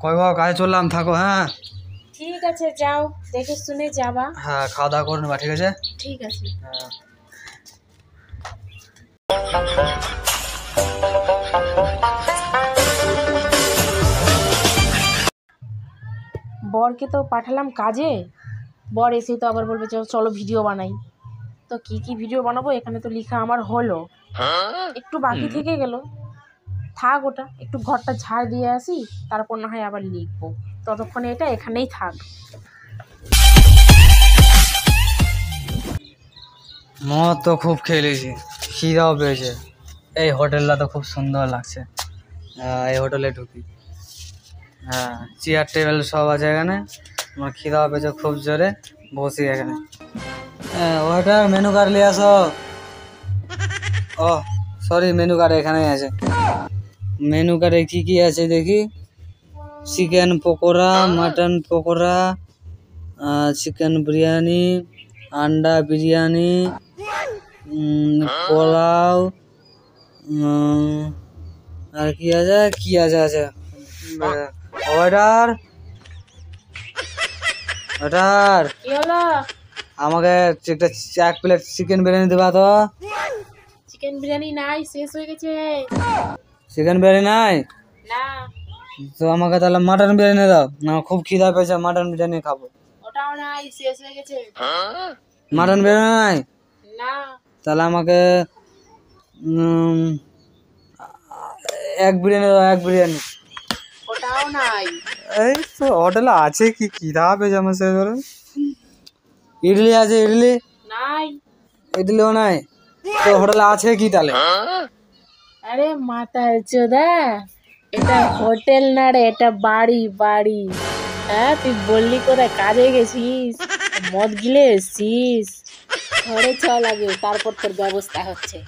কই বাবা কাজে চললাম, থাকো। হ্যাঁ ঠিক আছে, যাও, দেখে শুনে যাবা। হ্যাঁ, খাওয়া দাওয়া করে নেবা, ঠিক আছে? ঠিক আছে। হ্যাঁ। বরকে তো পাঠালাম কাজে, বর এসেই তো আবার বলবে চলো ভিডিও বানাই। তো কি কি ভিডিও বানাবো, এখানে তো লেখা আমার হলো, একটু বাকি থেকে গেল, থাক, ওটা একটু ঘরটা ঝাড় দিয়ে আসি, তারপর না হয় আবার লিখবো। ততক্ষণে এটা এখানেই থাক। মদ তো খুব খেলেছি, খিদাও পেয়েছে। এই হোটেলটা তো খুব সুন্দর লাগছে, এই হোটেলে ঢুকি। হ্যাঁ, চেয়ার টেবিল সব আছে এখানে। আমার খিদাও পেয়েছে খুব জোরে, বসি এখানে। ওয়েটার, মেনু কার্ড নিয়ে আসো। ও সরি, মেনু কার্ড এখানেই আছে। মেনু কার্ডে কি কি আছে দেখি। Chicken pakora, mutton pakora, chicken biryani, আন্ডা বিরিয়ানি, পোলাও, আর কি আছে আছে। ওয়েটার, ওয়েটার, কি হলো? আমাকে একটা 1 প্লেট চিকেন বিরিয়ানি দেবা তো। চিকেন বিরিয়ানি নাই, শেষ হয়ে গেছে। চিকেন বিরিয়ানি নাই? না। তো আমাকে তাহলে মাটন বিরিয়ানি দাও, আমার খুব খিদা পেয়েছে, মাটন বিরিয়ানি খাবো। ওটাও নাই, শেষ হয়ে গেছে। মাটন বিরিয়ানি নাই? না। তাহলে আমাকে এক বিরিয়ানি দাও, এক বিরিয়ানি। ওটাও নাই। এই তো হোটেলে আছে কি, খিদা পেয়েছে আমার সে করে। ইডলি আছে? ইডলি নাই। ইডলিও নাই? তো হোটেলে আছে কি তাহলে? আরে মাতাল চোদা, এটা হোটেল না রে, এটা বাড়ি বাড়ি। হ্যাঁ, তুই বললি কোথায় কাজে গেছিস, মদ গিলে এসছিস? ঘরে চল আগে, তারপর তোর ব্যবস্থা হচ্ছে।